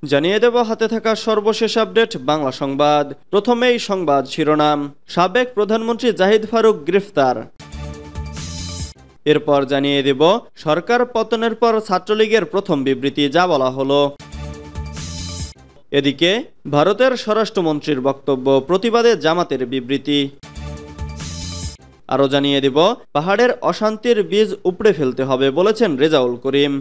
জানিয়ে দেব হাতে থাকা সর্বশেষ আপডেট বাংলা সংবাদ। প্রথমেই সংবাদ শিরোনাম। সাবেক প্রধানমন্ত্রী জাহিদ ফারুক গ্রেফতার। এরপর জানিয়ে দেব সরকার পতনের পর ছাত্রলীগের প্রথম বিবৃতি, যা বলা হলো। এদিকে ভারতের স্বরাষ্ট্রমন্ত্রীর বক্তব্য, প্রতিবাদে জামাতের বিবৃতি। আরও জানিয়ে দেব পাহাড়ের অশান্তির বীজ উপড়ে ফেলতে হবে বলেছেন রেজাউল করিম।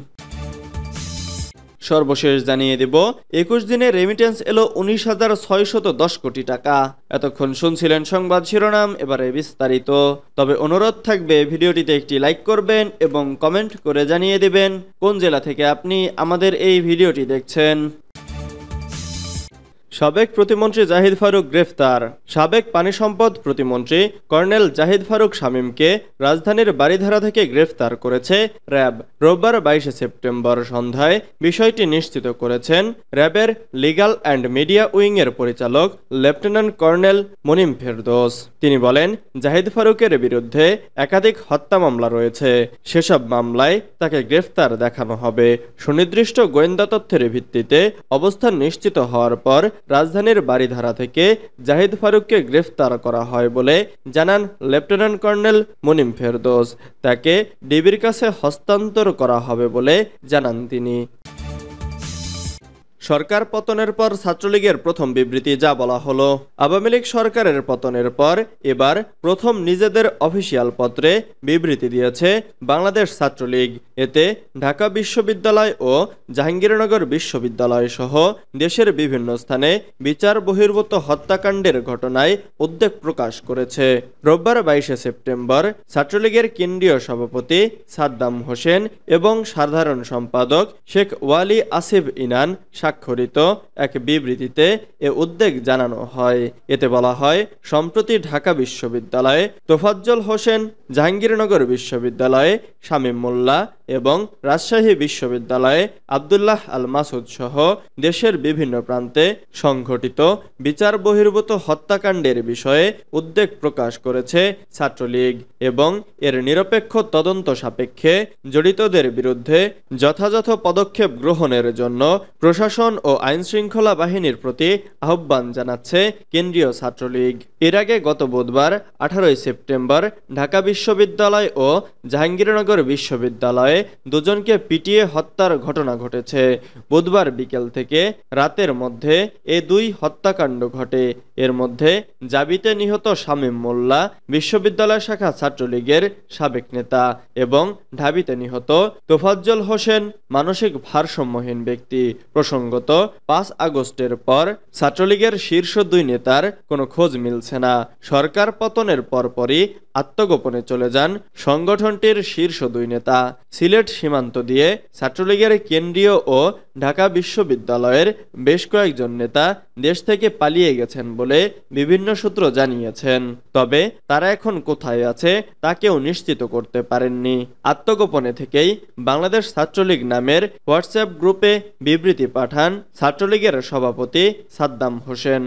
সর্বশেষ জানিয়ে দেব 21 দিনে রেমিটেন্স এলো 19,610 কোটি টাকা। এতক্ষণ শুনছিলেন সংবাদ শিরোনাম, এবারে বিস্তারিত। তবে অনুরোধ থাকবে ভিডিওটিতে একটি লাইক করবেন এবং কমেন্ট করে জানিয়ে দেবেন কোন জেলা থেকে আপনি আমাদের এই ভিডিওটি দেখছেন। সাবেক প্রতিমন্ত্রী জাহিদ ফারুক গ্রেফতার। সাবেক পানি সম্পদ প্রতিমন্ত্রী কর্নেল জাহিদ ফারুক শামীমকে রাজধানীর বারিধারা থেকে গ্রেফতার করেছে র্যাব। রোববার 22 সেপ্টেম্বর সন্ধ্যায় বিষয়টি নিশ্চিত করেছেন র্যাবের লিগ্যাল অ্যান্ড মিডিয়া উইংয়ের পরিচালক লেফটেন্যান্ট কর্নেল মনিম ফেরদৌস। তিনি বলেন, জাহিদ ফারুকের বিরুদ্ধে একাধিক হত্যা মামলা রয়েছে। সেসব মামলায় তাকে গ্রেফতার দেখানো হবে। সুনির্দিষ্ট গোয়েন্দা তথ্যের ভিত্তিতে অবস্থান নিশ্চিত হওয়ার পর রাজধানীর বারিধারা থেকে জাহিদ ফারুককে গ্রেফতার করা হয় বলে জানান লেফটেন্যান্ট কর্নেল মনিম ফেরদৌস। তাকে ডিবির কাছে হস্তান্তর করা হবে বলে জানান তিনি। সরকার পতনের পর ছাত্রলীগের প্রথম বিবৃতি, যা বলা হলো। আওয়ামী লীগ সরকারের পতনের পর এবার প্রথম নিজেদের অফিসিয়াল পত্রে বিবৃতি দিয়েছে বাংলাদেশ ছাত্রলীগ। এতে ঢাকা বিশ্ববিদ্যালয় ও জাহাঙ্গীরনগর বিশ্ববিদ্যালয় সহ দেশের বিভিন্ন স্থানে বিচার বহির্ভূত হত্যাকাণ্ডের ঘটনায় উদ্বেগ প্রকাশ করেছে। রোববার 22 সেপ্টেম্বর ছাত্রলীগের কেন্দ্রীয় সভাপতি সাদ্দাম হোসেন এবং সাধারণ সম্পাদক শেখ ওয়ালি আসিফ ইনান স্বাক্ষরিত এক বিবৃতিতে এ উদ্বেগ জানানো হয়। এতে বলা হয়, সম্প্রতি ঢাকা বিশ্ববিদ্যালয়ে তোফাজ্জল হোসেন, জাহাঙ্গীরনগর বিশ্ববিদ্যালয়ে শামীম মোল্লা এবং রাজশাহী বিশ্ববিদ্যালয়ে আব্দুল্লাহ আল মাসুদ সহ দেশের বিভিন্ন প্রান্তে সংঘটিত বিচার বহির্ভূত হত্যাকাণ্ডের বিষয়ে উদ্বেগ প্রকাশ করেছে ছাত্রলীগ এবং এর নিরপেক্ষ তদন্ত সাপেক্ষে জড়িতদের বিরুদ্ধে যথাযথ পদক্ষেপ গ্রহণের জন্য প্রশাসন ও আইনশৃঙ্খলা বাহিনীর প্রতি আহ্বান জানাচ্ছে কেন্দ্রীয় ছাত্রলীগ। এর আগে গত বুধবার 18 সেপ্টেম্বর ঢাকা বিশ্ববিদ্যালয় ও জাহাঙ্গীরনগর বিশ্ববিদ্যালয়ে দুজনকে পিটিয়ে হত্যার ঘটনা ঘটেছে। বুধবার বিকেল থেকে রাতের মধ্যে এ দুই হত্যাকাণ্ড ঘটে। এর মধ্যে জাবিতে নিহত শামীম মোল্লা বিশ্ববিদ্যালয় শাখা ছাত্রলীগের সাবেক নেতা এবং ঢাবিতে নিহত তোফাজ্জল হোসেন মানসিক ভারসাম্যহীন ব্যক্তি। প্রসঙ্গত 5 আগস্টের পর ছাত্রলীগের শীর্ষ দুই নেতার কোনো খোঁজ মিলছে না। সরকার পতনের পরপরই আত্মগোপনে চলে যান সংগঠনটির শীর্ষ দুই নেতা। সিলেট সীমান্ত দিয়ে ছাত্রলীগের কেন্দ্রীয় ও ঢাকা বিশ্ববিদ্যালয়ের বেশ কয়েকজন নেতা দেশ থেকে পালিয়ে গেছেন বলে বিভিন্ন সূত্র জানিয়েছেন। তবে তারা এখন কোথায় আছে তা কেউ নিশ্চিত করতে পারেননি। আত্মগোপনে থেকেই বাংলাদেশ ছাত্রলীগ নামের হোয়াটসঅ্যাপ গ্রুপে বিবৃতি পাঠান ছাত্রলীগের সভাপতি সাদ্দাম হোসেন।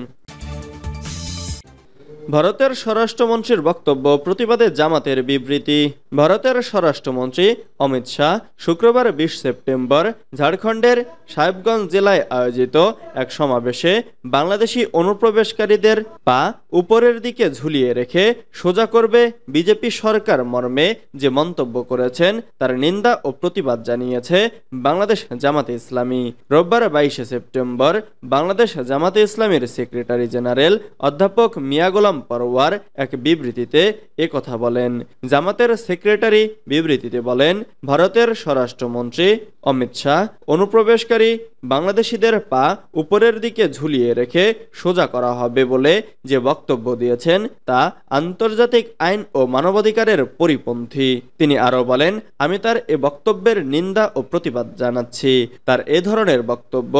ভারতের স্বরাষ্ট্রমন্ত্রীর বক্তব্য, প্রতিবাদে জামাতের বিবৃতি। ভারতের স্বরাষ্ট্রমন্ত্রী অমিত শাহ শুক্রবার 20 সেপ্টেম্বর ঝাড়খণ্ডের সাহেবগঞ্জ জেলায় আয়োজিত এক সমাবেশে বাংলাদেশি অনুপ্রবেশকারীদের পা উপরের দিকে ঝুলিয়ে রেখে সোজা করবে বিজেপি সরকার মর্মে যে মন্তব্য করেছেন তার নিন্দা ও প্রতিবাদ জানিয়েছে বাংলাদেশ জামাতে ইসলামী। রোববার 22 সেপ্টেম্বর বাংলাদেশ জামাতে ইসলামীর সেক্রেটারি জেনারেল অধ্যাপক মিয়া গোলাম পরওয়ার এক বিবৃতিতে একথা বলেন। জামাতের সেক্রেটারি বিবৃতিতে বলেন, ভারতের স্বরাষ্ট্রমন্ত্রী অমিত শাহ অনুপ্রবেশকারী বাংলাদেশিদের পা উপরের দিকে ঝুলিয়ে রেখে সোজা করা হবে বলে যে বক্তব্য দিয়েছেন তা আন্তর্জাতিক আইন ও মানবাধিকারের পরিপন্থী। তিনি আরও বলেন, আমি তার এ বক্তব্যের নিন্দা ও প্রতিবাদ জানাচ্ছি। তার এ ধরনের বক্তব্য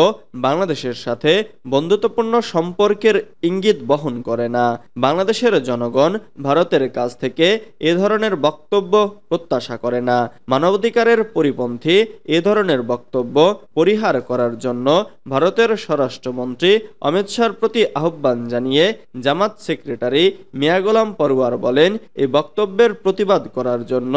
বাংলাদেশের সাথে বন্ধুত্বপূর্ণ সম্পর্কের ইঙ্গিত বহন করে না। বাংলাদেশের জনগণ ভারতের কাছ থেকে এ ধরনের বক্তব্য প্রত্যাশা করে না। মানবাধিকারের পরিপন্থী এ ধরনের বক্তব্য পরিহার করার করার জন্য ভারতের স্বরাষ্ট্রমন্ত্রী অমিত শাহর প্রতি আহ্বান জানিয়ে জামাত সেক্রেটারি মিয়া গোলাম পরওয়ার বলেন, এই বক্তব্যের প্রতিবাদ করার জন্য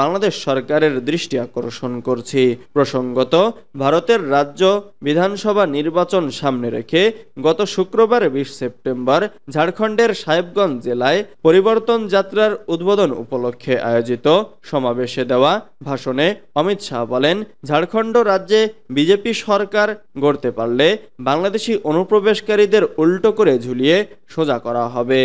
বাংলাদেশ সরকারের দৃষ্টি আকর্ষণ করছি। প্রসঙ্গত, ভারতের রাজ্য বিধানসভা নির্বাচন সামনে রেখে গত শুক্রবার 20 সেপ্টেম্বর ঝাড়খণ্ডের সাহেবগঞ্জ জেলায় পরিবর্তন যাত্রার উদ্বোধন উপলক্ষে আয়োজিত সমাবেশে দেওয়া ভাষণে অমিত শাহ বলেন, ঝাড়খণ্ড রাজ্যে বিজেপি সরকার গড়তে পারলে বাংলাদেশি অনুপ্রবেশকারীদের উল্টো করে ঝুলিয়ে সোজা করা হবে।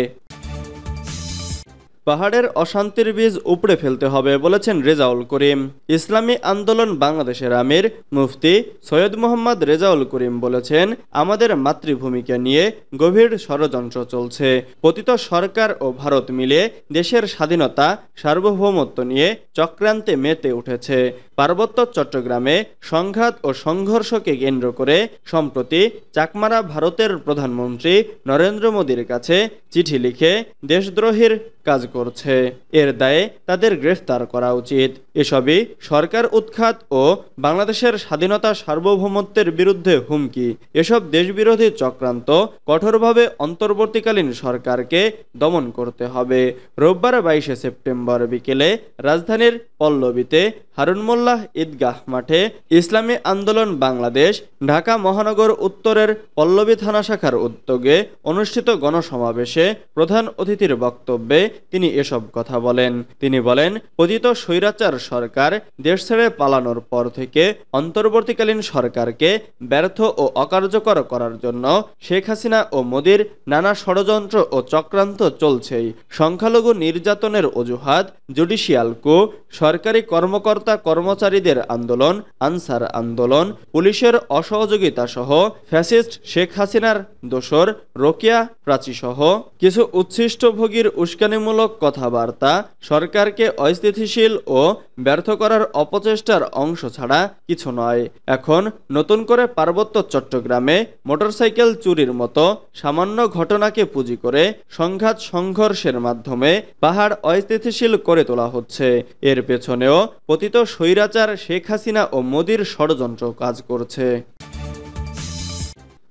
পাহাড়ের অশান্তির বীজ উপড়ে ফেলতে হবে বলেছেন রেজাউল করিম। ইসলামী আন্দোলন বাংলাদেশের আমির মুফতি সৈয়দ মোহাম্মদ রেজাউল করিম বলেছেন, আমাদের মাতৃভূমিকে নিয়ে গভীর ষড়যন্ত্র চলছে। পতিত সরকার ও ভারত মিলে দেশের স্বাধীনতা সার্বভৌমত্ব নিয়ে চক্রান্তে মেতে উঠেছে। পার্বত্য চট্টগ্রামে সংঘাত ও সংঘর্ষকে কেন্দ্র করে সম্প্রতি চাকমারা ভারতের প্রধানমন্ত্রী নরেন্দ্র মোদীর কাছে চিঠি লিখে দেশদ্রোহীর কাজ করছে। এর দায়ে তাদের গ্রেফতার করা উচিত। এসবই সরকার উৎখাত ও বাংলাদেশের স্বাধীনতা সার্বভৌমত্বের বিরুদ্ধে হুমকি। এসব দেশবিরোধী চক্রান্ত কঠোরভাবে অন্তর্বর্তীকালীন সরকারকে দমন করতে হবে। রোববার 22 সেপ্টেম্বর বিকেলে রাজধানীর পল্লবীতে হারুন মোল্লাহ ঈদগাহ মাঠে ইসলামী আন্দোলন বাংলাদেশ ঢাকা মহানগর উত্তরের পল্লবী থানা শাখার উদ্যোগে অনুষ্ঠিত গণসমাবেশে প্রধান অতিথির বক্তব্যে তিনি এসব কথা বলেন। তিনি বলেন, পতিত স্বৈরাচার সরকার দেশ ছেড়ে পালানোর পর থেকে অন্তর্বর্তীকালীন সরকারকে ব্যর্থ ও অকার্যকর করার জন্য শেখ হাসিনা ও মোদির নানা ষড়যন্ত্র ও চক্রান্ত চলছেই। সংখ্যালঘু নির্যাতনের অজুহাত, জুডিশিয়াল কু, সরকারি কর্মকর্তা কর্মচারীদের আন্দোলন, আনসার আন্দোলন, পুলিশের অসহযোগিতা সহ ফ্যাসিস্ট শেখ হাসিনার দোসর রোকেয়া প্রাচী সহ কিছু উচ্ছিষ্টভোগীর উস্কানিমূলক কথাবার্তা সরকারকে অস্থিতিশীল ও ব্যর্থ করার অপচেষ্টার অংশ ছাড়া কিছু নয়। এখন নতুন করে পার্বত্য চট্টগ্রামে মোটরসাইকেল চুরির মতো সামান্য ঘটনাকে পুঁজি করে সংঘাত সংঘর্ষের মাধ্যমে পাহাড় অস্থিতিশীল করে তোলা হচ্ছে। এর পেছনেও পতিত স্বৈরাচার শেখ হাসিনা ও মোদির ষড়যন্ত্র কাজ করছে।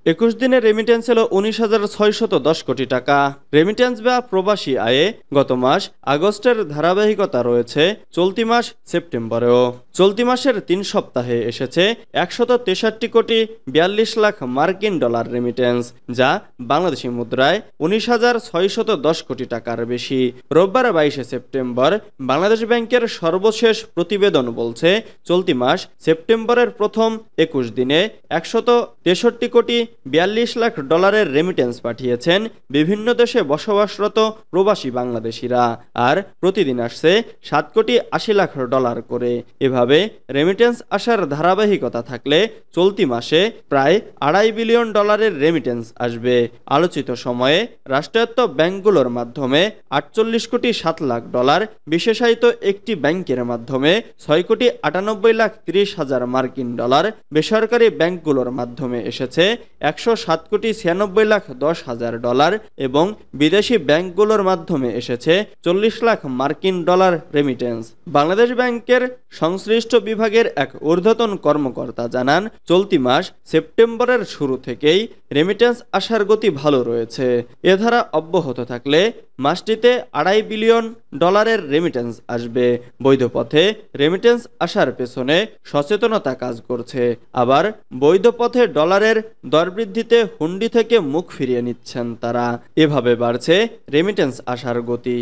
21 দিনে রেমিটেন্স এলো 19,610 কোটি টাকা। রেমিটেন্স বা প্রবাসী আয়ে গত মাস আগস্টের ধারাবাহিকতা রয়েছে চলতি মাস সেপ্টেম্বরেও। চলতি মাসের 3 সপ্তাহে এসেছে 163 কোটি 42 লাখ মার্কিন ডলার রেমিটেন্স, যা বাংলাদেশি মুদ্রায় 19,610 কোটি টাকার বেশি। রোববার 22 সেপ্টেম্বর বাংলাদেশ ব্যাংকের সর্বশেষ প্রতিবেদন বলছে, চলতি মাস সেপ্টেম্বরের প্রথম 21 দিনে 163 কোটি 42 লাখ ডলারের রেমিটেন্স পাঠিয়েছেন বিভিন্ন দেশে বসবাসরত প্রবাসী বাংলাদেশিরা, আর প্রতিদিন আসছে 7 কোটি 80 লাখ ডলার করে। এভাবে রেমিটেন্স আসার ধারাবাহিকতা থাকলে চলতি মাসে প্রায় 2.5 বিলিয়ন ডলারের রেমিটেন্স আসবে। আলোচিত সময়ে রাষ্ট্রায়ত্ত ব্যাংকগুলোর মাধ্যমে 48 কোটি 7 লাখ ডলার, বিশেষায়িত একটি ব্যাংকের মাধ্যমে 6 কোটি 98 লাখ 30 হাজার মার্কিন ডলার, বেসরকারি ব্যাংকগুলোর মাধ্যমে এসেছে 107 কোটি 96 লাখ 10 হাজার ডলার এবং বিদেশি ব্যাংকগুলোর মাধ্যমে এসেছে 40 লাখ মার্কিন ডলার রেমিটেন্স। বাংলাদেশ ব্যাংকের সংশ্লিষ্ট বিভাগের এক ঊর্ধ্বতন কর্মকর্তা জানান, চলতি মাস সেপ্টেম্বরের শুরু থেকেই রেমিটেন্স আসার গতি ভালো রয়েছে। এ ধারা অব্যাহত থাকলে মাসটিতে 2.5 বিলিয়ন ডলারের রেমিটেন্স আসবে। বৈধ পথে রেমিটেন্স আসার পেছনে সচেতনতা কাজ করছে, আবার বৈধ পথে ডলারের দর বৃদ্ধিতে হুন্ডি থেকে মুখ ফিরিয়ে নিচ্ছেন তারা। এভাবে বাড়ছে রেমিটেন্স আসার গতি।